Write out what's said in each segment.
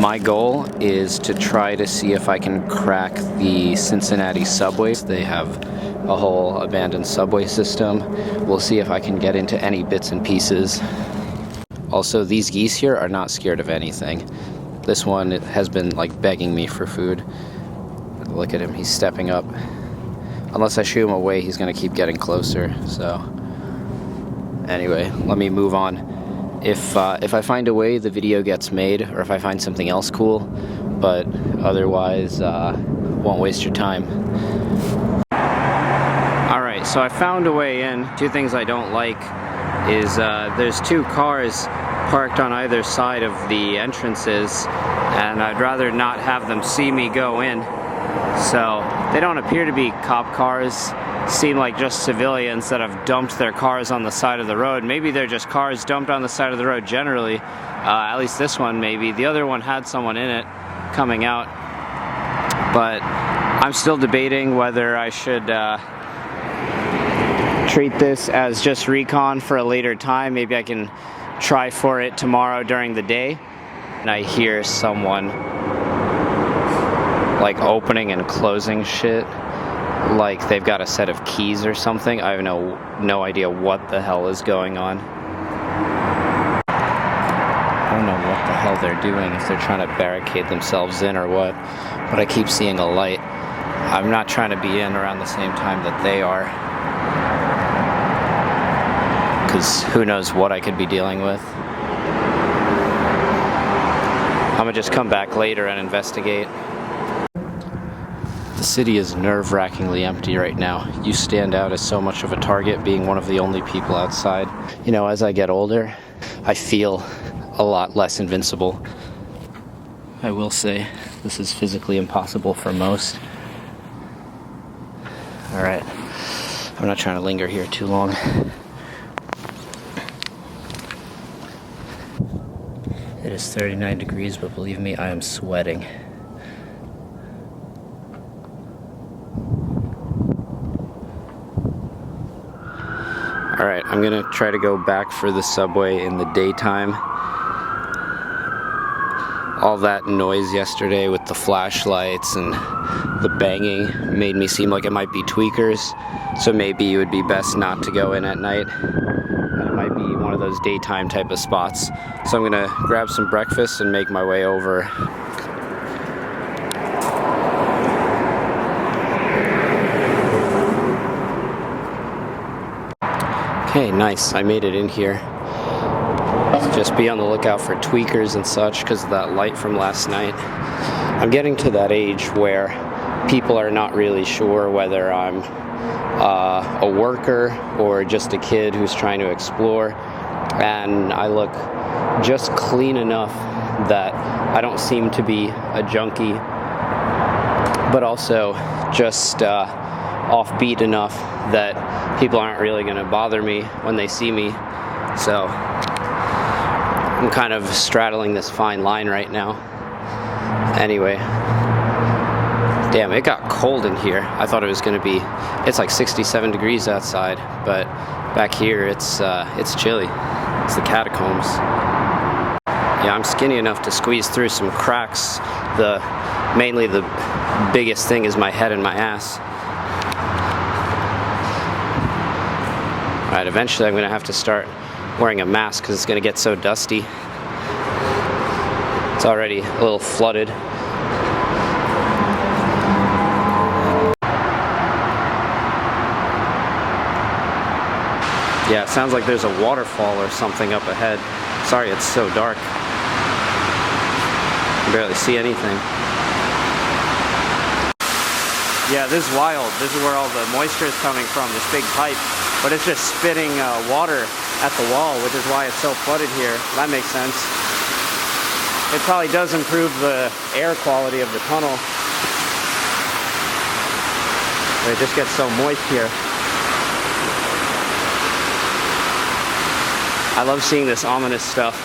My goal is to try to see if I can crack the Cincinnati subways. They have a whole abandoned subway system. We'll see if I can get into any bits and pieces. Also, these geese here are not scared of anything. This one has been like begging me for food. Look at him, he's stepping up. Unless I shoo him away, he's gonna keep getting closer. So anyway, let me move on. If I find a way the video gets made, or if I find something else cool, but otherwise won't waste your time. Alright, so I found a way in. Two things I don't like is there's two cars parked on either side of the entrances, and I'd rather not have them see me go in. So they don't appear to be cop cars, seem like just civilians that have dumped their cars on the side of the road. Maybe they're just cars dumped on the side of the road generally, at least this one maybe. The other one had someone in it coming out, but I'm still debating whether I should treat this as just recon for a later time. Maybe I can try for it tomorrow during the day. And I hear someone like opening and closing shit, like they've got a set of keys or something. I have no idea what the hell is going on. I don't know what the hell they're doing, if they're trying to barricade themselves in or what, but I keep seeing a light. I'm not trying to be in around the same time that they are, because who knows what I could be dealing with. I'm gonna just come back later and investigate. The city is nerve-wrackingly empty right now. You stand out as so much of a target, being one of the only people outside. You know, as I get older, I feel a lot less invincible. I will say, this is physically impossible for most. Alright, I'm not trying to linger here too long. It is 39 degrees, but believe me, I am sweating. Alright, I'm gonna try to go back for the subway in the daytime. All that noise yesterday with the flashlights and the banging made me seem like it might be tweakers, so maybe it would be best not to go in at night. And it might be one of those daytime type of spots. So I'm gonna grab some breakfast and make my way over. Okay, nice, I made it in here. Just be on the lookout for tweakers and such because of that light from last night. I'm getting to that age where people are not really sure whether I'm a worker or just a kid who's trying to explore, and I look just clean enough that I don't seem to be a junkie, but also just offbeat enough that people aren't really going to bother me when they see me. So I'm kind of straddling this fine line right now. Anyway, damn, it got cold in here. I thought it was going to be, it's like 67 degrees outside, but back here it's chilly. It's the catacombs. Yeah, I'm skinny enough to squeeze through some cracks. Mainly the biggest thing is my head and my ass. Alright, eventually I'm going to have to start wearing a mask because it's going to get so dusty. It's already a little flooded. Yeah, it sounds like there's a waterfall or something up ahead. Sorry, it's so dark. I can barely see anything. Yeah, this is wild. This is where all the moisture is coming from, this big pipe. But it's just spitting water at the wall, which is why it's so flooded here. That makes sense. It probably does improve the air quality of the tunnel. But it just gets so moist here. I love seeing this ominous stuff.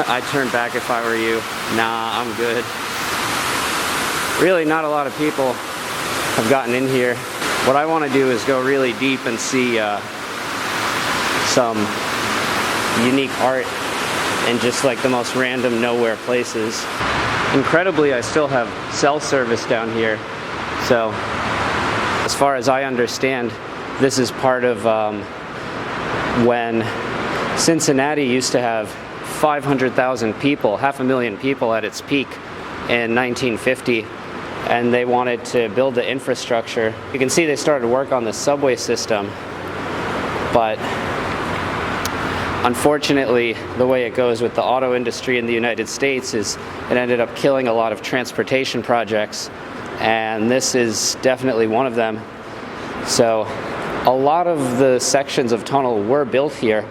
I'd turn back if I were you. Nah, I'm good. Really, not a lot of people have gotten in here. What I want to do is go really deep and see some unique art in just like the most random nowhere places. Incredibly, I still have cell service down here. So, as far as I understand, this is part of when Cincinnati used to have 500,000 people, 500,000 people at its peak in 1950, and they wanted to build the infrastructure. You can see they started work on the subway system, but unfortunately, the way it goes with the auto industry in the United States is it ended up killing a lot of transportation projects, and this is definitely one of them. So a lot of the sections of tunnel were built here.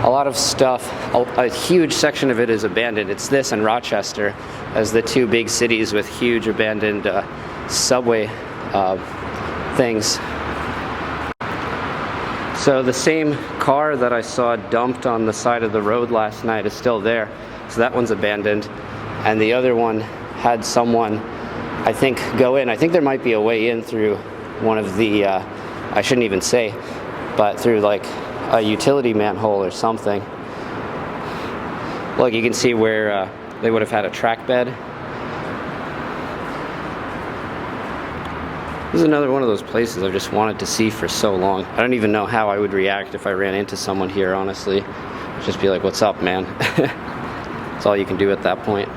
A lot of stuff, a huge section of it is abandoned. It's this and Rochester as the two big cities with huge abandoned subway things. So the same car that I saw dumped on the side of the road last night is still there. So that one's abandoned. And the other one had someone, I think, go in. I think there might be a way in through one of the, I shouldn't even say, but through like a utility manhole or something. Look, you can see where they would have had a track bed. This is another one of those places I've just wanted to see for so long. I don't even know how I would react if I ran into someone here, honestly. Just be like, what's up, man? That's all you can do at that point.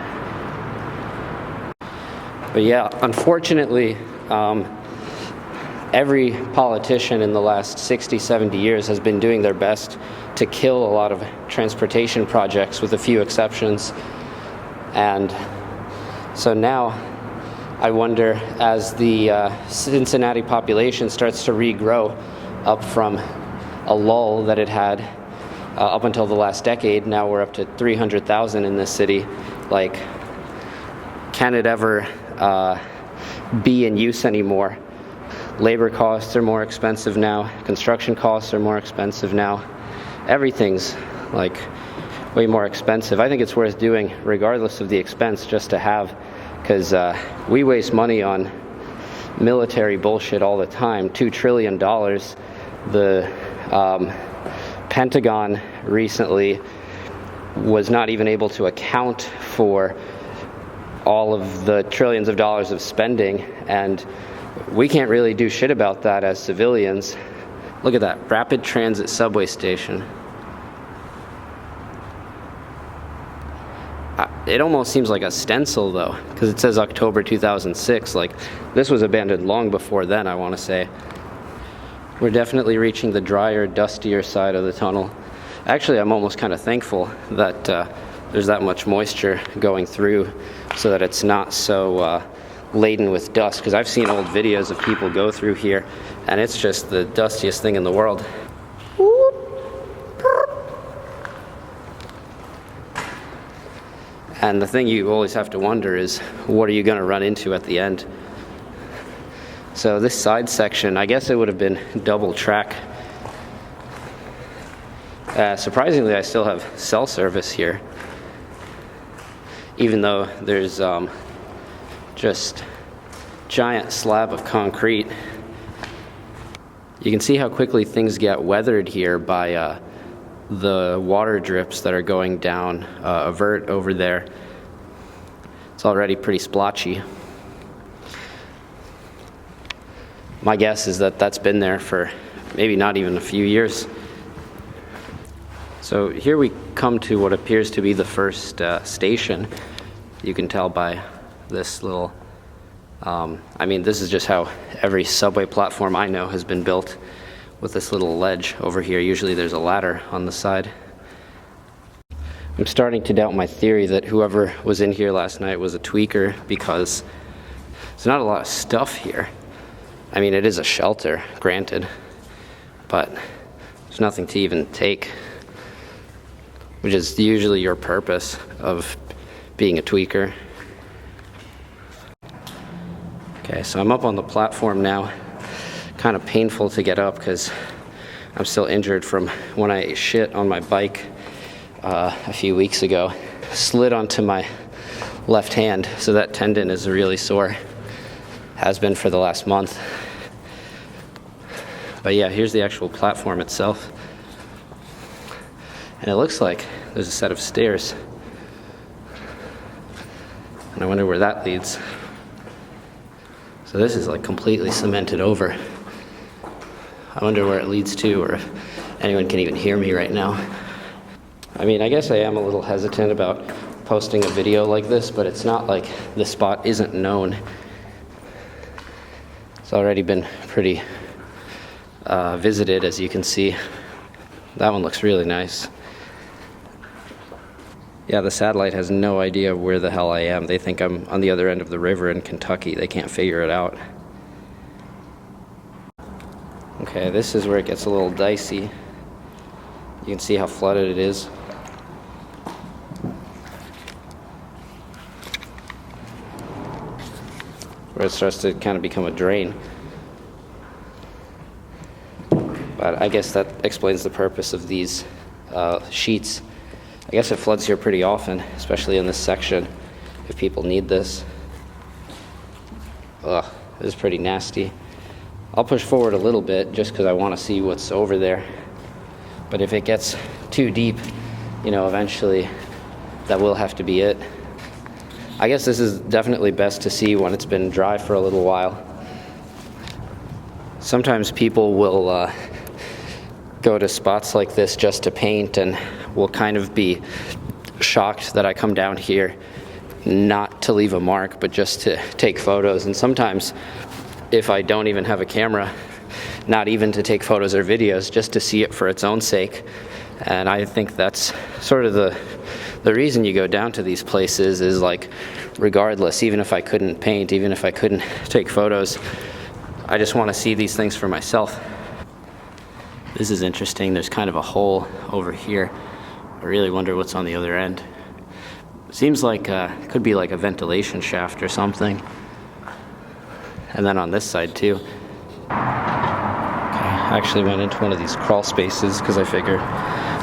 But yeah, unfortunately, every politician in the last 60, 70 years has been doing their best to kill a lot of transportation projects, with a few exceptions. And so now I wonder, as the Cincinnati population starts to regrow up from a lull that it had up until the last decade, now we're up to 300,000 in this city, like, can it ever be in use anymore? Labor costs are more expensive now. Construction costs are more expensive now. Everything's like way more expensive. I think it's worth doing regardless of the expense, just to have, because we waste money on military bullshit all the time. $2 trillion. The Pentagon recently was not even able to account for all of the trillions of dollars of spending, and we can't really do shit about that as civilians. Look at that, rapid transit subway station. It almost seems like a stencil though, because it says October 2006. Like, this was abandoned long before then, I want to say. We're definitely reaching the drier, dustier side of the tunnel. Actually, I'm almost kind of thankful that there's that much moisture going through, so that it's not so laden with dust, because I've seen old videos of people go through here and it's just the dustiest thing in the world. And the thing you always have to wonder is, what are you going to run into at the end? So this side section, I guess it would have been double track. Surprisingly, I still have cell service here, even though there's just giant slab of concrete. You can see how quickly things get weathered here by the water drips that are going down a vert over there. It's already pretty splotchy. My guess is that that's been there for maybe not even a few years. So here we come to what appears to be the first station. You can tell by this little, I mean, this is just how every subway platform I know has been built, with this little ledge over here. Usually there's a ladder on the side. I'm starting to doubt my theory that whoever was in here last night was a tweaker, because there's not a lot of stuff here. I mean, it is a shelter, granted, but there's nothing to even take, which is usually your purpose of being a tweaker. Okay, so I'm up on the platform now. Kind of painful to get up because I'm still injured from when I ate shit on my bike a few weeks ago. Slid onto my left hand, so that tendon is really sore. Has been for the last month. But yeah, here's the actual platform itself. And it looks like there's a set of stairs. And I wonder where that leads. So this is like completely cemented over. I wonder where it leads to, or if anyone can even hear me right now. I mean, I guess I am a little hesitant about posting a video like this, but it's not like the spot isn't known. It's already been pretty visited, as you can see. That one looks really nice. Yeah, the satellite has no idea where the hell I am. They think I'm on the other end of the river in Kentucky. They can't figure it out. Okay, this is where it gets a little dicey. You can see how flooded it is. Where it starts to kind of become a drain. But I guess that explains the purpose of these sheets. I guess it floods here pretty often, especially in this section, if people need this. Ugh, this is pretty nasty. I'll push forward a little bit just because I want to see what's over there. But if it gets too deep, you know, eventually that will have to be it. I guess this is definitely best to see when it's been dry for a little while. Sometimes people will go to spots like this just to paint and will kind of be shocked that I come down here not to leave a mark, but just to take photos. And sometimes, if I don't even have a camera, not even to take photos or videos, just to see it for its own sake. And I think that's sort of the reason you go down to these places is like, regardless, even if I couldn't paint, even if I couldn't take photos, I just want to see these things for myself. This is interesting. There's kind of a hole over here. I really wonder what's on the other end. Seems like it could be like a ventilation shaft or something. And then on this side too. Okay, I actually went into one of these crawl spaces because I figured,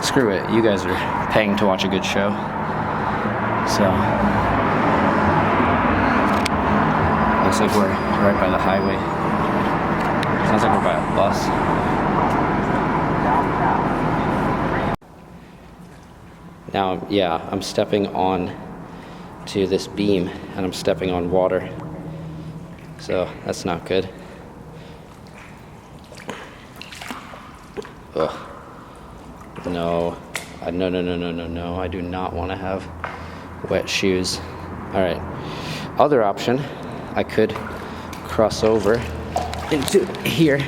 screw it, you guys are paying to watch a good show. So, looks like we're right by the highway. Sounds like we're by a bus. Now, yeah, I'm stepping on to this beam and I'm stepping on water. So that's not good. Ugh. No. No. I do not want to have wet shoes. All right. Other option, I could cross over into here.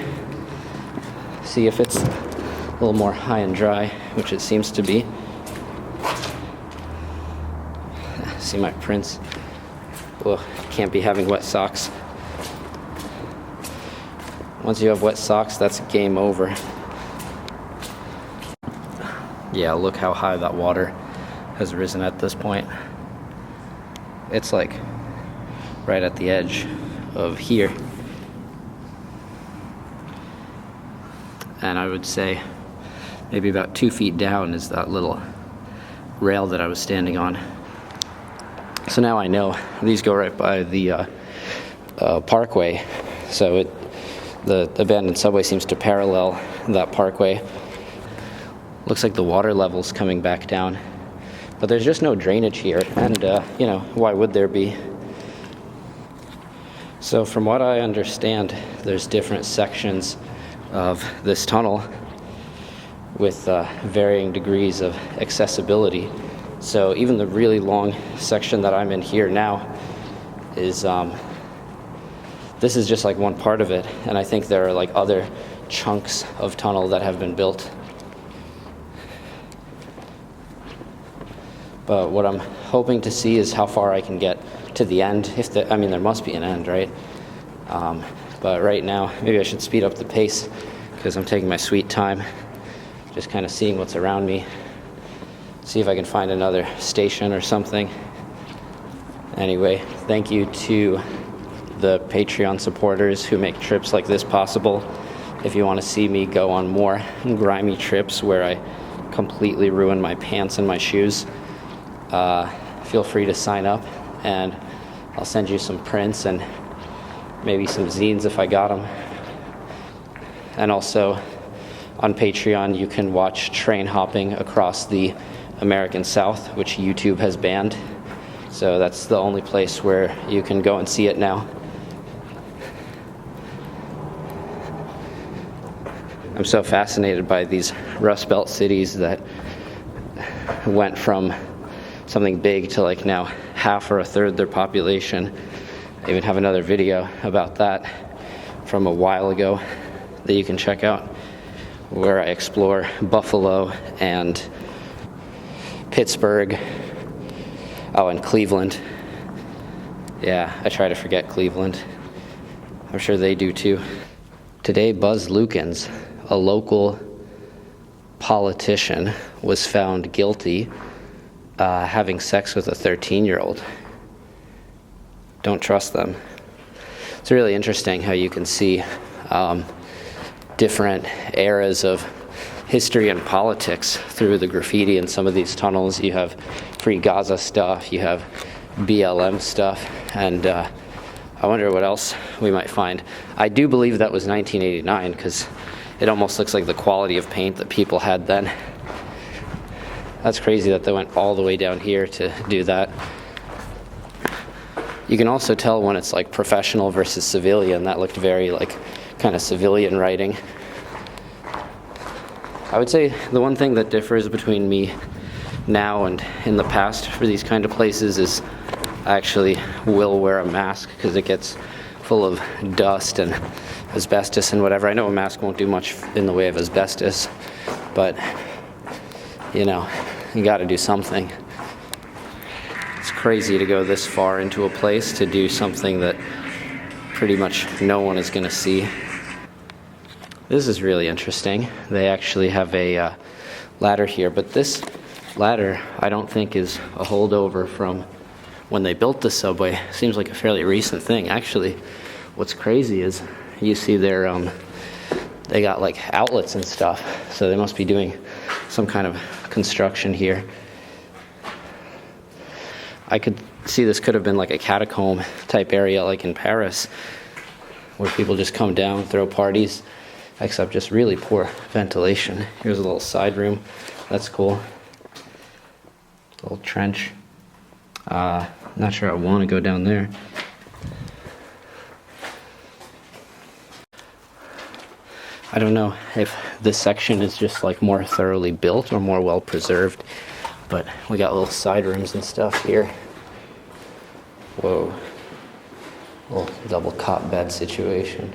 See if it's a little more high and dry, which it seems to be. See my prints. Ugh, can't be having wet socks. Once you have wet socks, that's game over. Yeah, look how high that water has risen at this point. It's like right at the edge of here. And I would say maybe about 2 feet down is that little rail that I was standing on. So now I know these go right by the parkway. So the abandoned subway seems to parallel that parkway. Looks like the water level's coming back down. But there's just no drainage here, and you know, why would there be? So from what I understand, there's different sections of this tunnel with varying degrees of accessibility. So even the really long section that I'm in here now is, this is just like one part of it, and I think there are like other chunks of tunnel that have been built. But what I'm hoping to see is how far I can get to the end. I mean, there must be an end, right? But right now, maybe I should speed up the pace because I'm taking my sweet time, just kind of seeing what's around me. See if I can find another station or something. Anyway, thank you to the Patreon supporters who make trips like this possible. If you want to see me go on more grimy trips where I completely ruin my pants and my shoes, feel free to sign up and I'll send you some prints and maybe some zines if I got them. And also on Patreon you can watch train hopping across the American South, which YouTube has banned. So that's the only place where you can go and see it now. I'm so fascinated by these Rust Belt cities that went from something big to like now half or a third their population. I even have another video about that from a while ago that you can check out, where I explore Buffalo and Pittsburgh. Oh, and Cleveland. Yeah, I try to forget Cleveland. I'm sure they do too. Today, Buzz Lukens, a local politician, was found guilty having sex with a 13-year-old. Don't trust them. It's really interesting how you can see different eras of history and politics through the graffiti in some of these tunnels. You have Free Gaza stuff, you have BLM stuff, and I wonder what else we might find. I do believe that was 1989 because it almost looks like the quality of paint that people had then. That's crazy that they went all the way down here to do that. You can also tell when it's like professional versus civilian. That looked very like kind of civilian writing. I would say the one thing that differs between me now and in the past for these kind of places is I actually will wear a mask because it gets full of dust and asbestos and whatever. I know a mask won't do much in the way of asbestos, but you know, you got to do something. It's crazy to go this far into a place to do something that pretty much no one is going to see. This is really interesting. They actually have a ladder here, but this ladder I don't think is a holdover from when they built the subway. Seems like a fairly recent thing. Actually, what's crazy is you see their they got like outlets and stuff, so they must be doing some kind of construction here. I could see this could have been like a catacomb type area like in Paris, where people just come down, throw parties, except just really poor ventilation. Here's a little side room. That's cool. Little trench. Not sure I want to go down there. I don't know if this section is just like more thoroughly built or more well preserved, but we got little side rooms and stuff here. Whoa. Little double cot bed situation.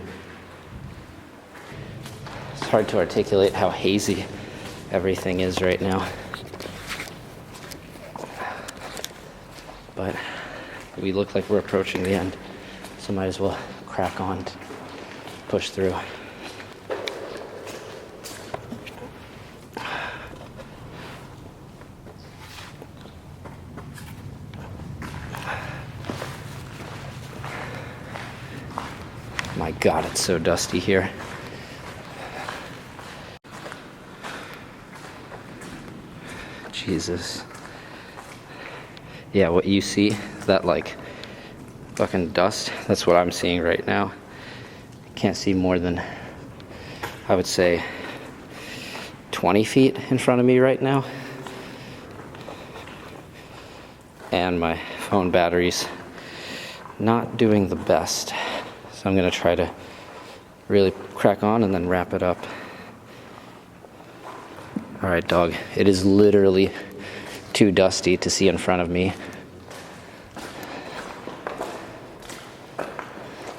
It's hard to articulate how hazy everything is right now. But we look like we're approaching the end, so might as well crack on, push through. My God, it's so dusty here. Jesus. Yeah, what you see, that like fucking dust, that's what I'm seeing right now. Can't see more than, I would say, 20 feet in front of me right now. And my phone battery's not doing the best. So I'm gonna try to really crack on and then wrap it up. All right, dog, it is literally too dusty to see in front of me.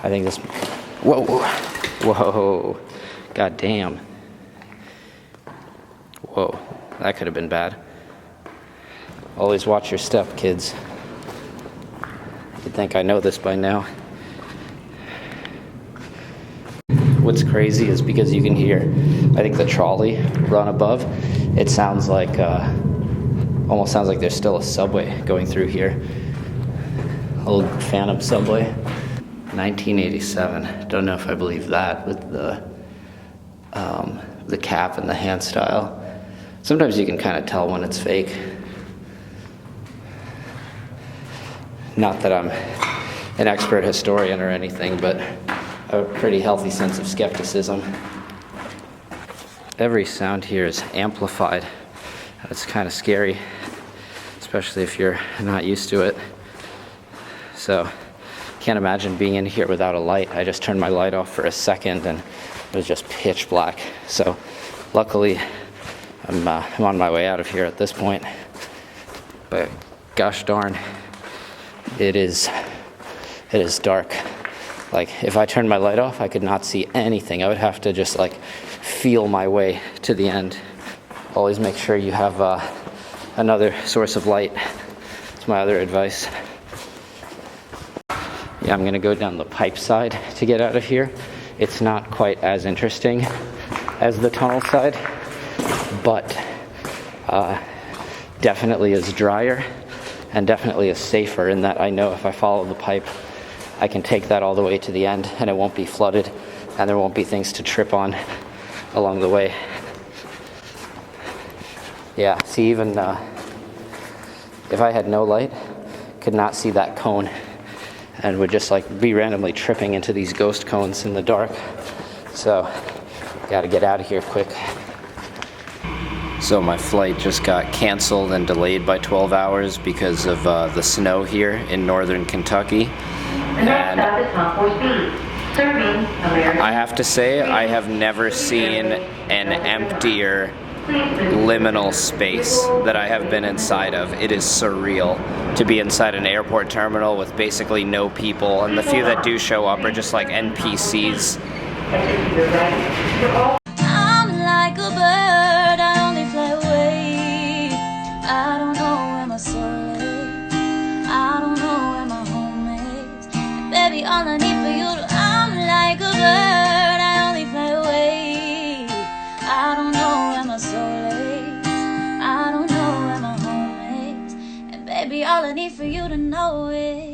I think this, whoa, god damn. Whoa, that could have been bad. Always watch your step, kids. You'd think I know this by now. What's crazy is because you can hear, I think, the trolley run above. It sounds like, almost sounds like there's still a subway going through here. Old Phantom subway. 1987. Don't know if I believe that with the cap and the hand style. Sometimes you can kind of tell when it's fake. Not that I'm an expert historian or anything, but a pretty healthy sense of skepticism. Every sound here is amplified. It's kind of scary, especially if you're not used to it. So can't imagine being in here without a light. I just turned my light off for a second and it was just pitch black. So luckily I'm on my way out of here at this point. But gosh darn, it is dark. Like if I turned my light off, I could not see anything. I would have to just like feel my way to the end. Always make sure you have another source of light. That's my other advice. Yeah, I'm gonna go down the pipe side to get out of here. It's not quite as interesting as the tunnel side, but definitely is drier and definitely is safer in that I know if I follow the pipe, I can take that all the way to the end and it won't be flooded and there won't be things to trip on along the way. Yeah, see, even if I had no light, could not see that cone and would just like be randomly tripping into these ghost cones in the dark. So, gotta get out of here quick. So my flight just got canceled and delayed by 12 hours because of the snow here in northern Kentucky. And I have to say, I have never seen an emptier liminal space that I have been inside of. It is surreal to be inside an airport terminal with basically no people, and the few that do show up are just like NPCs. I'm like a bird, I only fly away. I don't know where my soul is, I don't know where my home is. And baby, all I need for you to, I'm like a bird, I only fly away. I don't know where my soul is, I don't know where my home is. And baby, all I need for you to know is